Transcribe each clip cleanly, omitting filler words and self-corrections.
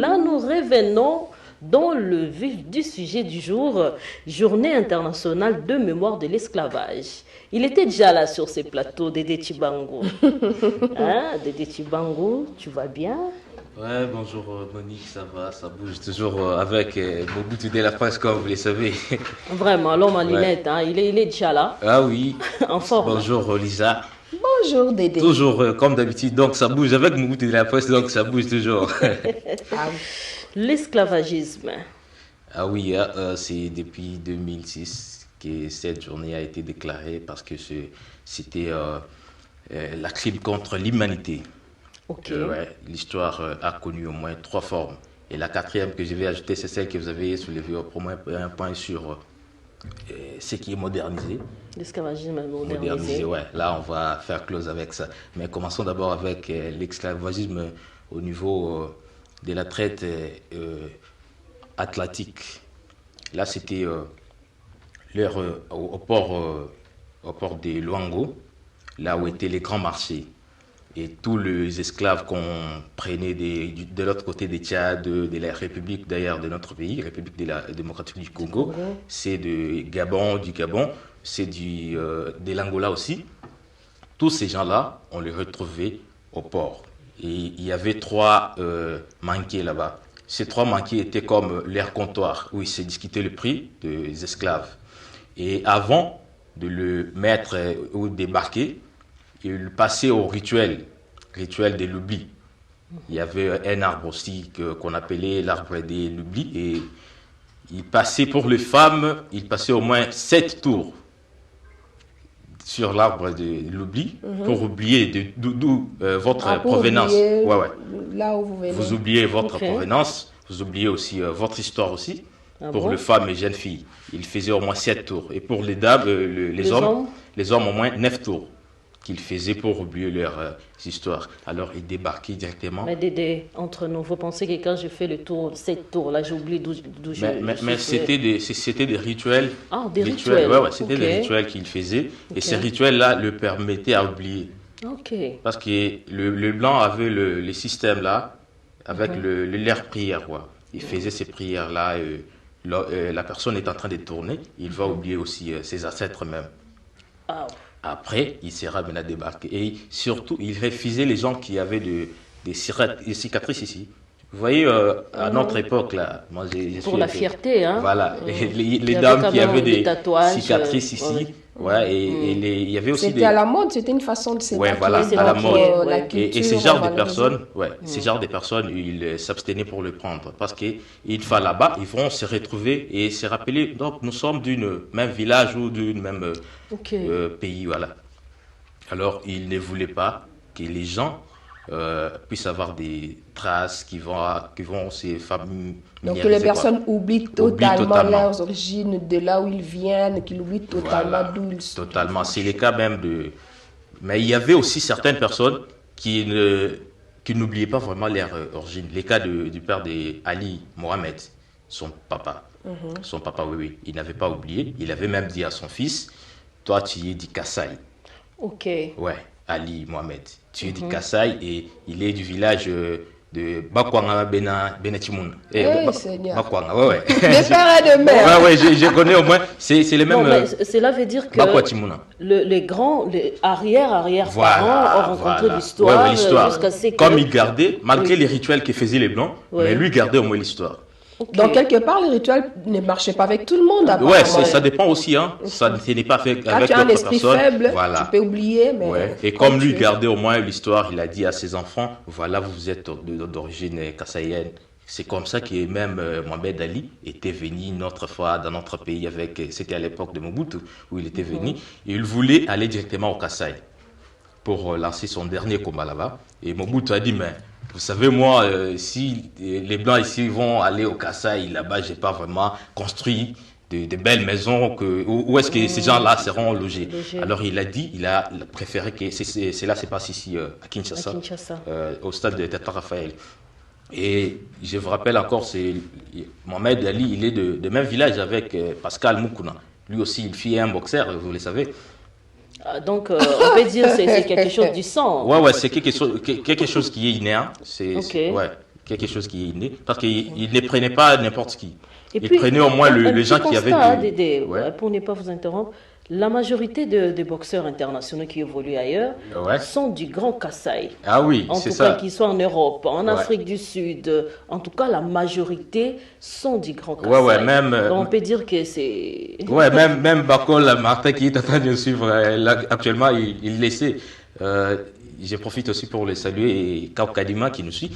Là, nous revenons dans le vif du sujet du jour, Journée internationale de mémoire de l'esclavage. Il était déjà là sur ces plateaux, Dédé Tibango. Hein, Dédé Tibango, tu vas bien? Ouais, bonjour Monique, ça va, ça bouge toujours avec Mobutu de la France, comme vous le savez. Vraiment, l'homme en Ouais. lunettes, hein, il est déjà là, Ah oui, en forme. bonjour Lisa. Bonjour Dédé. Toujours comme d'habitude, donc ça bouge avec Mobutu de la France, donc ça bouge toujours. Ah, L'esclavagisme. Ah oui, hein, c'est depuis 2006 que cette journée a été déclarée parce que c'était la crime contre l'humanité. Ok. Ouais, l'histoire a connu au moins 3 formes. Et la quatrième que je vais ajouter, c'est celle que vous avez soulevée pour moi, un point sur ce qui est modernisé. L'esclavagisme Modernisé, modernisé. ouais. Là, on va faire close avec ça. Mais commençons d'abord avec l'esclavagisme au niveau de la traite atlantique. Là, c'était l'ère au port de Luango, là où étaient les grands marchés. Et tous les esclaves qu'on prenait de l'autre côté des Tchad, de la République d'ailleurs de notre pays, République démocratique du Congo, c'est du Gabon, c'est de l'Angola aussi. Tous ces gens-là, on les retrouvait au port. Et il y avait 3 manqués là-bas. Ces 3 manqués étaient comme l'air comptoir, où il se discutait le prix des esclaves. Et avant de le mettre ou débarquer, il passait au rituel de l'oubli. Il y avait un arbre aussi qu'on appelait l'arbre de l'oubli. Et il passait pour les femmes, il passait au moins 7 tours sur l'arbre de l'oubli pour oublier d'où votre pour provenance. oublier Ouais, ouais. là où vous venez. Vous oubliez votre Ok. provenance, vous oubliez aussi votre histoire aussi. Ah Pour bon? les femmes et jeunes filles, il faisait au moins 7 tours. Et pour les dames, les Les hommes, hommes? les hommes au moins 9 tours qu'ils faisaient pour oublier leur histoire. Alors ils débarquaient directement. Mais Dédé, entre nous, vous pensez que quand je fais le tour, cette tour là, j'oublie d'où je Mais suis. c'était des rituels. Ah, des rituels. Ouais, ouais, c'était Ok. des rituels qu'ils faisaient. Ok. Et ces rituels-là le permettaient à oublier. Ok. Parce que le blanc avait le système là, avec l'air prière. Quoi. Il faisait ces prières-là. La personne est en train de tourner, il va oublier aussi ses ancêtres même. Ah, Après, il sera maintenant débarqué. Et surtout, il refusait les gens qui avaient des cicatrices ici. Vous voyez, à notre époque, là, moi pour la fierté, hein. Voilà, Il les y avait dames quand qui même avaient des des tatouages, cicatrices ici. ouais. Ouais, et il y avait aussi C'était des... à la mode, c'était une façon de s'évacuer. Ouais, voilà, c'est à la vrai mode. que, la ouais. culture. Et ces genres de valorisée. personnes, ces genres de personnes, ils s'abstenaient pour le prendre parce qu'une fois là-bas, ils vont se retrouver et se rappeler. Donc, nous sommes d'une même village ou d'une même Ok. pays, voilà. Alors, ils ne voulaient pas que les gens puissent avoir des traces qui vont se familiariser. Donc que les quoi. personnes oublient totalement totalement. leurs origines, de là où ils viennent, qu'ils oublient totalement Voilà, d'où ils sont. totalement. C'est le cas même de... Mais il y avait aussi certaines personnes qui n'oubliaient pas vraiment leur origine. Les cas du père d'Ali Mohamed, son papa. Son papa, oui, oui. Il n'avait pas oublié. Il avait même dit à son fils, toi, tu es du Kassai. Ok. Ouais, Ali Mohamed. Tu es du Kassai et il est du village de Bakwanga Benetimoun. Seigneur. Bakwanga, ouais, ouais. Des pères et de mères. Ouais, ouais, je connais au moins. C'est les mêmes... Non, mais cela veut dire que Bakwatimouna. les arrière-parents Voilà, ont rencontré voilà. l'histoire Ouais, ouais, l'histoire. jusqu'à ce que... Comme il gardait, malgré Oui. les rituels que faisaient les Blancs, Ouais. mais lui gardait au moins l'histoire. Ok. Donc quelque part, les rituels ne marchaient pas avec tout le monde. Ouais, apparemment. ça dépend aussi, hein. Ça ce n'est pas fait Quand avec tu as un d'autres esprit personnes. faible, Voilà. tu peux oublier, mais... Ouais. Et quand comme lui tu- gardait au moins l'histoire, il a dit à ses enfants, voilà, vous êtes d'origine kassaïenne. C'est comme ça que même Mohamed Ali était venu une autre fois dans notre pays c'était à l'époque de Mobutu où il était venu. Et il voulait aller directement au Kassai pour lancer son dernier combat là-bas. Et Mobutu a dit, mais vous savez, moi, si les Blancs ici vont aller au Kassai, là-bas, j'ai pas vraiment construit de belles maisons. Où est-ce que ces gens-là seront logés? Alors il a dit, il a préféré que cela se passe ici à Kinshasa, À Kinshasa. au stade de Tata Raphaël. Et je vous rappelle encore, c'est Mohamed Ali, il est de même village avec Pascal Moukouna. Lui aussi, il fit un boxeur, vous le savez. Ah, donc, on peut dire que c'est quelque chose du sang. Ouais, ouais, c'est quelque chose qui est inné. Hein. Ok. Ouais, quelque chose qui est inné, parce qu'il ne prenait pas n'importe qui. Et Il puis, prenait au moins les gens qui avaient Dédé, Ouais. pour ne pas vous interrompre, la majorité des boxeurs internationaux qui évoluent ailleurs Ouais. sont du Grand Kasaï. Ah oui, En c'est tout ça. cas, qu'ils soient en Europe, en Ouais. Afrique du Sud, en tout cas, la majorité sont du Grand Kasaï. Ouais, même, Donc, on peut dire que c'est... Ouais, même Bakol, Martin qui est en train de nous suivre, là, actuellement, il laissait. Je profite aussi pour le saluer, et Kao Kadima qui nous suit.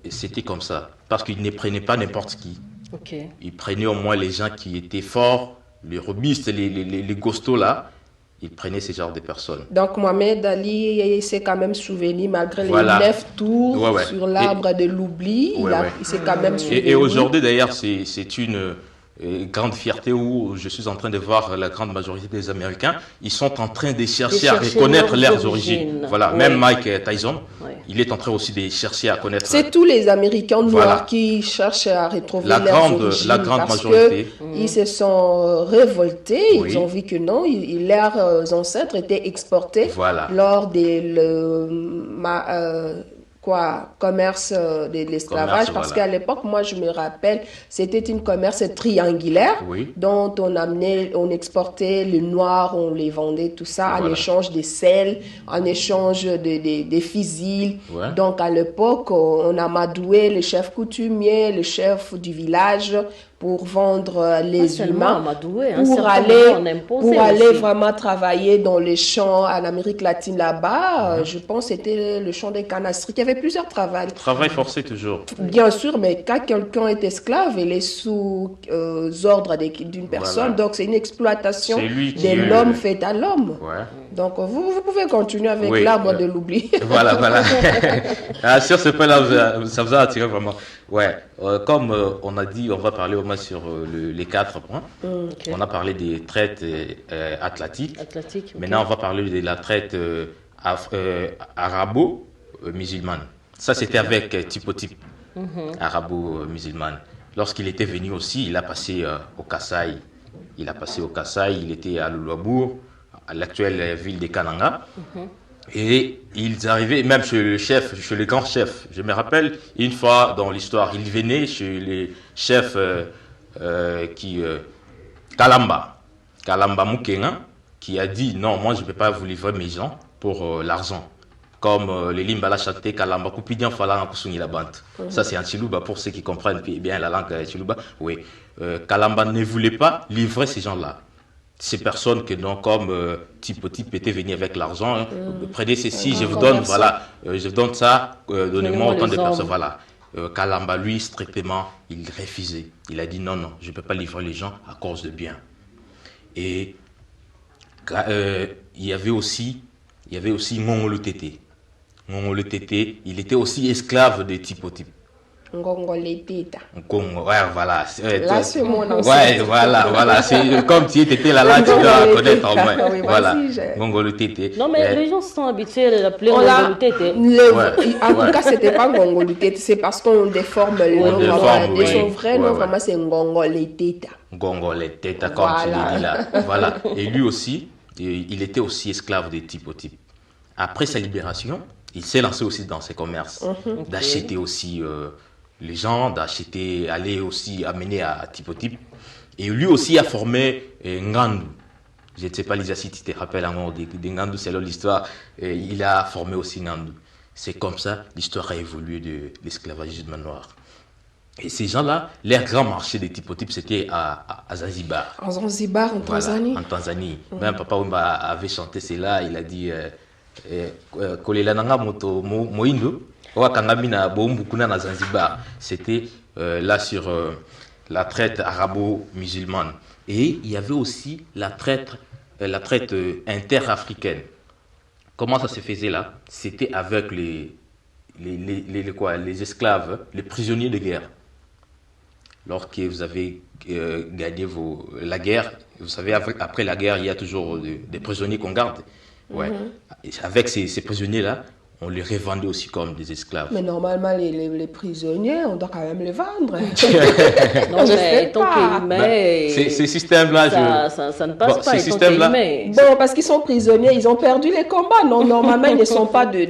C'était comme ça. Parce qu'il ne prenait pas n'importe qui. Ok. Il prenait au moins les gens qui étaient forts, les robustes, les costauds là. Il prenait ce genre de personnes. Donc Mohamed Ali s'est quand même souvenu, malgré Voilà. les 9 tours Ouais, ouais. sur l'arbre de l'oubli, Ouais, ouais. il s'est quand même souvenu. Et aujourd'hui, d'ailleurs, c'est une grande fierté où je suis en train de voir la grande majorité des Américains. Ils sont en train de chercher à chercher reconnaître leurs leurs origines. origines. Voilà, Ouais. même Mike Tyson, Ouais. il est en train aussi de chercher à connaître. C'est tous les Américains noirs Voilà. qui cherchent à retrouver La leurs grande- origines, la grande parce majorité. que ils se sont révoltés, Oui. ils ont vu que non, leurs ancêtres étaient exportés Voilà. lors commerce de l'esclavage, Commerce, parce voilà. qu'à l'époque, moi je me rappelle, c'était une commerce triangulaire Oui. dont on exportait le noir, on les vendait, tout ça, en Voilà. échange de sel, en échange de fusils. Ouais. Donc à l'époque, on amadouait le chef coutumier, le chef du village pour vendre les Pas seulement humains, amadoué, hein, pour certains aller, on imposait pour aller aussi. vraiment travailler dans les champs en Amérique latine là-bas. Je pense que c'était le champ des canastries. Il y avait plusieurs travails. Travail forcé toujours. Bien sûr, mais quand quelqu'un est esclave, il est sous ordre d'une personne. Voilà. Donc c'est une exploitation C'est lui qui de est- l'homme fait à l'homme. Ouais. Donc vous pouvez continuer avec Oui, l'arbre de l'oubli. Voilà. Ah, sur ce point-là, ça vous a attiré vraiment. Ouais, comme on a dit, on va parler au moins sur les 4 points. Ok. On a parlé des traites atlantiques. Atlantique. ok. Maintenant, on va parler de la traite arabo-musulmane. Ça, c'était avec Type arabo-musulmane. Lorsqu'il était venu aussi, il a passé au Kasaï. Il a passé au Kasaï, il était à Luluabour, à l'actuelle ville de Kananga. Et ils arrivaient même chez le chef, chez le grand chef. Je me rappelle, une fois dans l'histoire, il venait chez les chefs Kalamba Mukenga, qui a dit non, moi je ne peux pas vous livrer mes gens pour l'argent. Comme les Limbala chantaient Kalamba Kupidian Falanga Kusuni la bande. Ça c'est en Chiluba pour ceux qui comprennent bien la langue Chiluba. Oui. Kalamba ne voulait pas livrer ces gens-là. Ces personnes que donc comme Type était venu avec l'argent, hein, prenez ceci, je vous donne, voilà, je vous donne ça, donnez-moi autant de les personnes, hommes. voilà. Kalamba, lui, strictement, il refusait. Il a dit non, je ne peux pas livrer les gens à cause de bien. Et il y avait aussi Ngongolo Tété. Ngongolo Tété, il était aussi esclave de Type. Ngongolitita. Congo, ouais, voilà. Là, c'est mon ancêtre. Ouais, voilà. C'est comme tu étais là, tu dois connaître au moins. Oui, Voilà. vas-y, j'ai- Ngongolo Tété. Non, mais les gens sont habitués à l'appeler On l'a- Ngongolo-Tété. Ouais. En tout cas, c'était pas Ngongolitita, c'est parce qu'on déforme le On nom. déforme, Vraiment. oui. Son vrai nom, Ouais, ouais. vraiment, c'est Ngongolitita. Ngongolo Tété, comme tu Voilà. l'as dit là. Voilà. Et lui aussi, il était aussi esclave de Type. Après sa libération, il s'est lancé aussi dans ses commerces, d'acheter aussi les gens, aller aussi amener à Type. Et lui aussi a formé Ngandu. Je ne sais pas, Lisa, si tu te rappelles encore de Ngandu, c'est l'histoire. Il a formé aussi Ngandu. C'est comme ça, l'histoire a évolué de l'esclavagisme noir. Et ces gens-là, leur grand marché de Type, c'était à Zanzibar. En Zanzibar, en Voilà, Tanzanie. en Tanzanie. Même Papa Wemba avait chanté cela, il a dit Kolela nanga moto moindo, wakangami na bombukuna na Zanzibar. C'était là sur la traite arabo-musulmane. Et il y avait aussi la traite interafricaine. Comment ça se faisait là? C'était avec les esclaves, les prisonniers de guerre. Lorsque vous avez gagné la guerre, vous savez, après la guerre, il y a toujours des prisonniers qu'on garde. Ouais. Et avec ces prisonniers-là, on les revendait aussi comme des esclaves. Mais normalement, les prisonniers, on doit quand même les vendre. Non, Je sais mais tant pas. qu'il met, Ces systèmes-là, ça ne passe Bon, pas. ces Et tant systèmes-là- qu'il met. Bon, parce qu'ils sont prisonniers, ils ont perdu les combats. Non, normalement, ils ne sont pas Oui.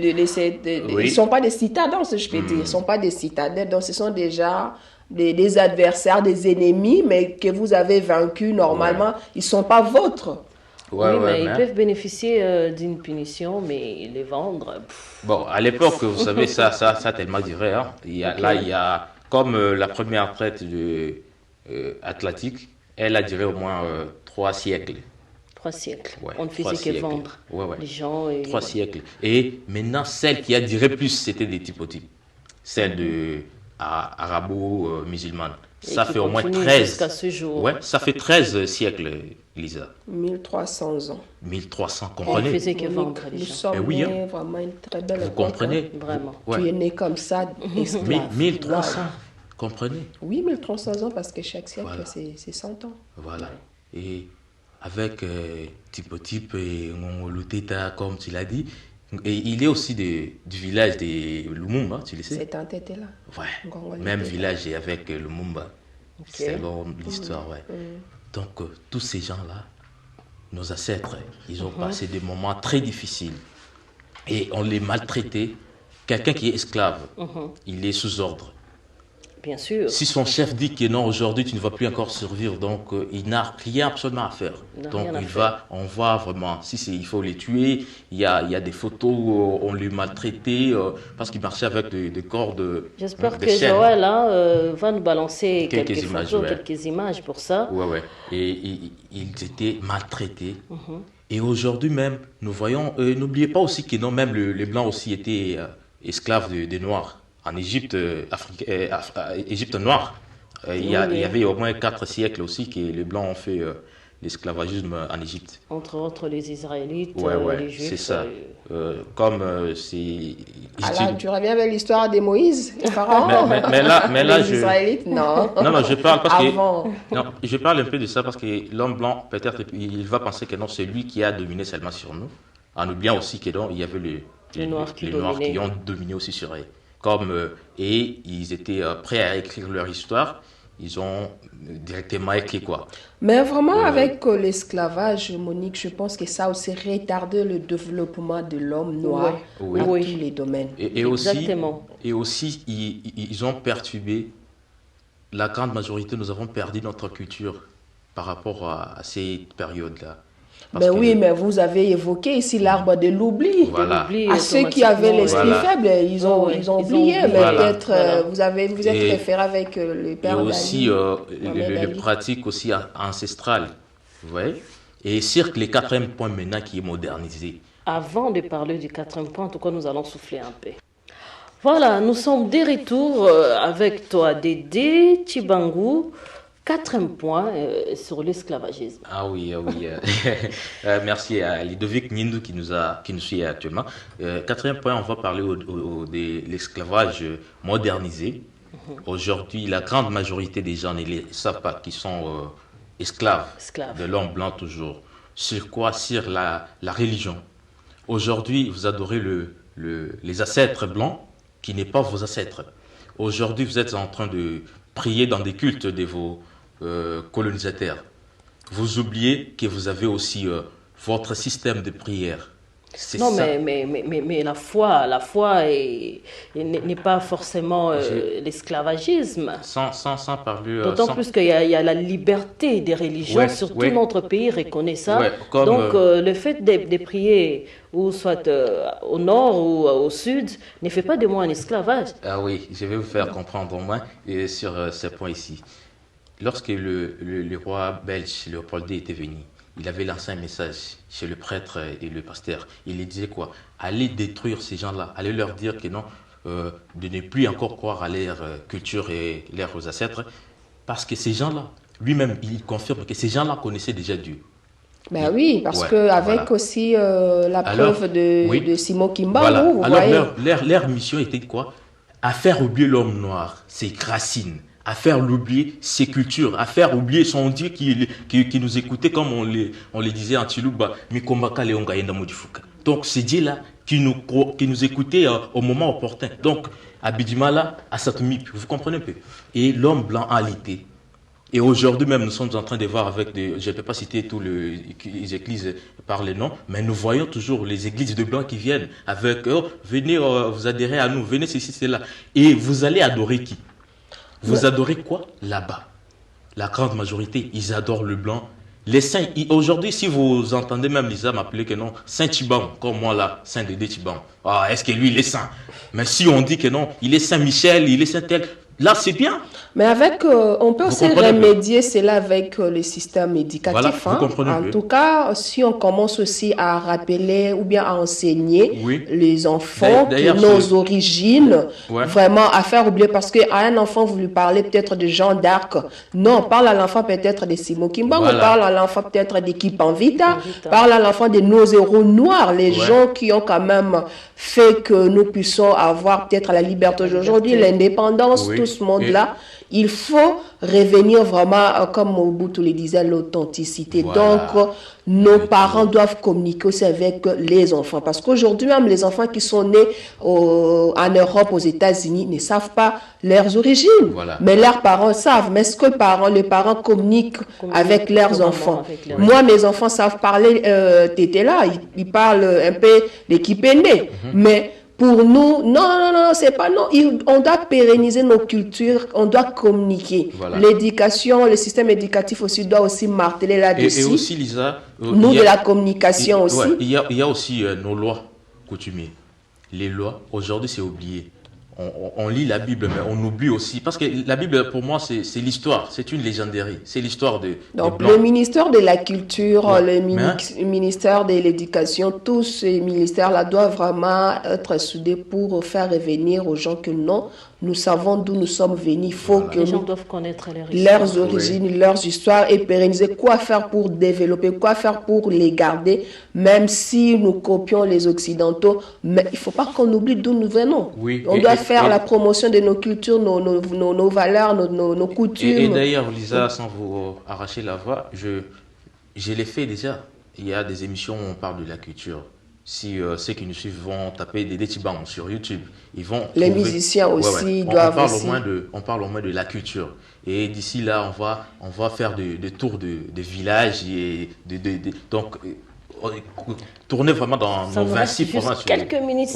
ils sont pas des citadins, si je peux dire. Ils ne sont pas des citadins. Donc, ce sont déjà des adversaires, des ennemis, mais que vous avez vaincus. Normalement, ils ne sont pas vôtres. Ouais, Oui, ouais, mais ils peuvent bénéficier d'une punition, mais les vendre. Bon, à l'époque, vous savez, ça a tellement duré. Hein. Là, il y a, comme la première traite de Atlantique, elle a duré au moins 3 siècles. 3 siècles. Ouais, On ne 3 faisait que siècles. vendre Ouais, ouais. les gens. Et... 3 siècles. Et maintenant, celle qui a duré plus, c'était des typotypes. Celle de arabo-musulmane. Et Ça qui fait au moins continue 13. jusqu'à ce jour. Ouais, ça fait 13 siècles, Lisa. 1300 ans. 1300, On ne comprenez? faisait que vendre Nous les gens. sommes Eh oui, hein. nés vraiment une très belle Vous époque, comprenez? Vraiment. hein. Ouais. Tu es né comme ça, esclave. 1300, Wow. comprenez? Oui, 1300 ans, parce que chaque siècle, Voilà. c'est 100 ans. Voilà. Et avec Type et Ngongoloteta, comme tu l'as dit, et il est aussi du village de Lumumba, tu le sais? C'est entêté là. Ouais. Ngongoloteta. Même village et avec Lumumba. Ok. Selon l'histoire, ouais. Donc, tous ces gens-là, nos ancêtres, ils ont passé des moments très difficiles. Et on les maltraitait. Quelqu'un qui est esclave, il est sous ordre. Bien sûr. Si son chef dit que non, aujourd'hui tu ne vas plus encore survivre, donc il n'a rien absolument à faire. Il n'a Donc rien à faire. on voit vraiment, il faut les tuer, il y a des photos où on les maltraitait parce qu'il marchait avec des cordes, J'espère des que chaînes. Joël là, va nous balancer Quelques quelques images, photos, ouais. quelques images pour ça. Ouais, ouais. Et ils étaient maltraités. Et aujourd'hui même, nous voyons, n'oubliez pas aussi que non, même les Blancs aussi étaient esclaves des Noirs. En Égypte, Égypte noire, il y avait au moins 4 siècles aussi que les Blancs ont fait l'esclavagisme en Égypte. Entre autres les Israélites, Ouais, les Juifs. c'est ça. Comme c'est... Ah là, tu reviens avec l'histoire de Moïse, les pharaons. mais là, les Israélites, non. Non, je parle parce Avant. que... Non, je parle un peu de ça parce que l'homme blanc, peut-être, il va penser que non, c'est lui qui a dominé seulement sur nous, en oubliant aussi que non, il y avait les Noirs qui ont dominé aussi sur eux. Et ils étaient prêts à écrire leur histoire, ils ont directement écrit quoi. Mais vraiment, avec l'esclavage, Monique, je pense que ça a aussi retardé le développement de l'homme noir Oui. dans Oui. tous les domaines. Et aussi, Exactement. ils ont perturbé, la grande majorité, nous avons perdu notre culture par rapport à ces périodes-là. Parce Mais que- oui, mais vous avez évoqué ici l'arbre de l'oubli. Voilà. Oublie À ceux qui avaient l'esprit Voilà. faible, ils ont oublié, mais Voilà. peut-être Voilà. vous êtes Et- référé avec le Et père aussi d'Ali. les Ali. pratiques aussi ancestrales. Vous voyez? Et cirque le quatrième point maintenant qui est modernisé. Avant de parler du quatrième point, en tout cas, nous allons souffler un peu. Voilà, nous sommes de retour avec toi, Dédé Tchibangu. Quatrième point sur l'esclavagisme. Ah oui, ah oui. Merci à Ludovic Nindou qui nous suit actuellement. Quatrième point, on va parler de l'esclavage modernisé. Aujourd'hui, la grande majorité des gens ne le savent pas qu'ils sont esclaves Esclaves. de l'homme blanc toujours. Sur quoi? Sur la religion. Aujourd'hui, vous adorez les ancêtres blancs qui n'est pas vos ancêtres. Aujourd'hui, vous êtes en train de prier dans des cultes de vos colonisateurs. Vous oubliez que vous avez aussi votre système de prière. C'est Non, ça. mais la foi n'est pas forcément l'esclavagisme. Sans parler... D'autant sans- plus qu'il y a la liberté des religions, Ouais, surtout ouais. notre pays reconnaît ça. Ouais, comme, Donc le fait de prier, ou soit au nord ou au sud, ne fait pas de moi un esclavage. Ah oui, je vais vous faire comprendre au moins sur ce point ici. Lorsque le roi belge Léopold II était venu, il avait lancé un message chez le prêtre et le pasteur. Il lui disait quoi? Allez détruire ces gens-là, allez leur dire que non, de ne plus encore croire à leur culture et leurs ancêtres, parce que ces gens-là, lui-même, il confirme que ces gens-là connaissaient déjà Dieu. Ben oui, parce Ouais, qu'avec voilà. aussi la Alors, preuve de, oui. de Simon Kimbangu, Voilà. vous Alors voyez. leur mission était quoi? À faire oublier l'homme noir, ses racines, à faire oublier ses cultures, à faire oublier son Dieu qui nous écoutait comme on les disait en Chiluba, Mikombaka Leonga Yenda Modifuka. Donc ce Dieu-là, qui nous écoutaient au moment opportun. Donc, à Bidjimala, à Satumip, vous comprenez un peu. Et l'homme blanc a alité. Et aujourd'hui même, nous sommes en train de voir avec je ne peux pas citer tous les églises par les noms, mais nous voyons toujours les églises de blancs qui viennent avec, venez vous adhérer à nous, venez ceci, cela. Et vous allez adorer qui? Vous adorez quoi? Là-bas. La grande majorité, ils adorent le blanc. Les saints, aujourd'hui, si vous entendez même Lisa m'appeler que non, Saint Tiban, comme moi là, Saint Dédé Tiban. Ah, est-ce que lui, il est saint? Mais si on dit que non, il est Saint Michel, il est Saint tel, là, c'est bien. Mais avec, on peut aussi remédier cela avec le système éducatif. Voilà, vous comprenez en tout cas, si on commence aussi à rappeler ou bien à enseigner les enfants nos origines, vraiment à faire oublier, parce qu'à un enfant, vous lui parlez peut-être de Jeanne d'Arc. Non, parle à l'enfant peut-être de Simon Kimbangu, parle à l'enfant peut-être d'équipe en Vita, parle à l'enfant de nos héros noirs, les gens qui ont quand même fait que nous puissions avoir peut-être la liberté aujourd'hui, l'indépendance, tout ce monde-là. Il faut revenir vraiment, comme Mobutu le disait, l'authenticité. Donc, nos parents doivent communiquer aussi avec les enfants. Parce qu'aujourd'hui, même les enfants qui sont nés en Europe, aux États-Unis, ne savent pas leurs origines. Mais leurs parents savent. Mais est-ce que les parents communiquent avec leurs enfants? Moi, mes enfants savent parler tété-là. Ils parlent un peu l'équipe est née. Mais pour nous, non, c'est pas non. On doit pérenniser nos cultures, on doit communiquer. L'éducation, le système éducatif aussi doit aussi marteler là-dessus. Et aussi, Lisa, de la communication aussi. Il y a aussi nos lois coutumières. Les lois, aujourd'hui, c'est oublié. On lit la Bible, mais on oublie aussi. Parce que la Bible, pour moi, c'est l'histoire. C'est une légenderie. C'est l'histoire de Donc, le ministère de la Culture, le ministère de l'Éducation, tous ces ministères-là doivent vraiment être soudés pour faire revenir aux gens que non, nous savons d'où nous sommes venus. Il faut que les gens doivent connaître leurs origines, leurs histoires et pérenniser. Quoi faire pour développer, quoi faire pour les garder, même si nous copions les Occidentaux. Mais il ne faut pas qu'on oublie d'où nous venons. On doit faire la promotion de nos cultures, nos valeurs, nos coutumes. Et d'ailleurs, Lisa, sans vous arracher la voix, je l'ai fait déjà. Il y a des émissions où on parle de la culture. Si ceux qui nous suivent vont taper Dédé Tiban sur YouTube, ils vont les musiciens aussi doivent aussi. On parle au moins de la culture. Et d'ici là, on va faire des tours de villages et donc tourner vraiment dans nos 26 provinces. Quelques minutes.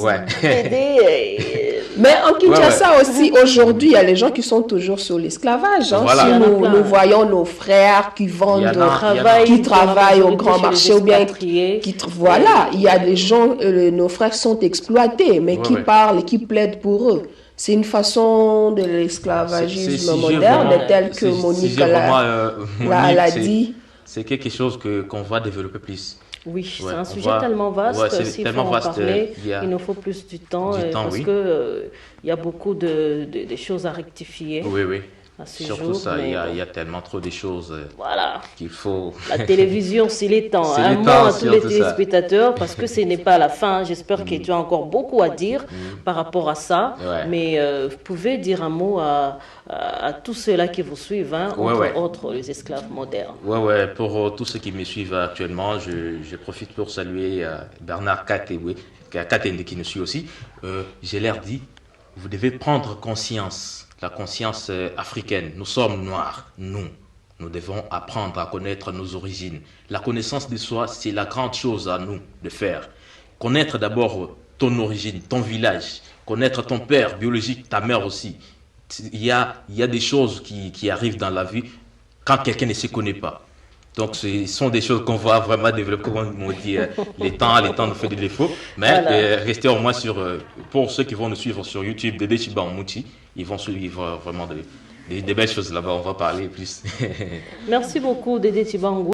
Mais en Kinshasa aussi, aujourd'hui, il y a les gens qui sont toujours sur l'esclavage. Si nous voyons nos frères qui vendent, qui travaillent au grand marché ou bien il y a des gens, nos frères sont exploités, mais qui parlent, qui plaident pour eux. C'est une façon de l'esclavagisme moderne, tel que Monique l'a dit. C'est quelque chose qu'on va développer plus. Oui, c'est un sujet tellement vaste. S'il faut en parler, il nous faut plus du temps parce qu'il y a beaucoup de choses à rectifier. Oui. Surtout ça, il y a tellement trop de choses qu'il faut... La télévision, c'est les temps. Un mot à tous les téléspectateurs, parce que ce n'est pas la fin. J'espère que tu as encore beaucoup à dire par rapport à ça. Mais vous pouvez dire un mot à tous ceux-là qui vous suivent, entre autres les esclaves modernes. Pour tous ceux qui me suivent actuellement, je profite pour saluer Bernard Katende qui nous suit aussi. Je leur dis, vous devez prendre conscience. La conscience africaine. Nous sommes noirs, nous devons apprendre à connaître nos origines. La connaissance de soi, c'est la grande chose à nous de faire. Connaître d'abord ton origine, ton village, connaître ton père biologique, ta mère aussi. Il y a des choses qui arrivent dans la vie quand quelqu'un ne se connaît pas. Donc, ce sont des choses qu'on va vraiment développer, comme on dit, les temps nous fait des défauts. Mais restez au moins pour ceux qui vont nous suivre sur YouTube, Dédé Tiban Mouti, ils vont suivre vraiment des belles choses là-bas. On va parler plus. Merci beaucoup, Dédé Tiban.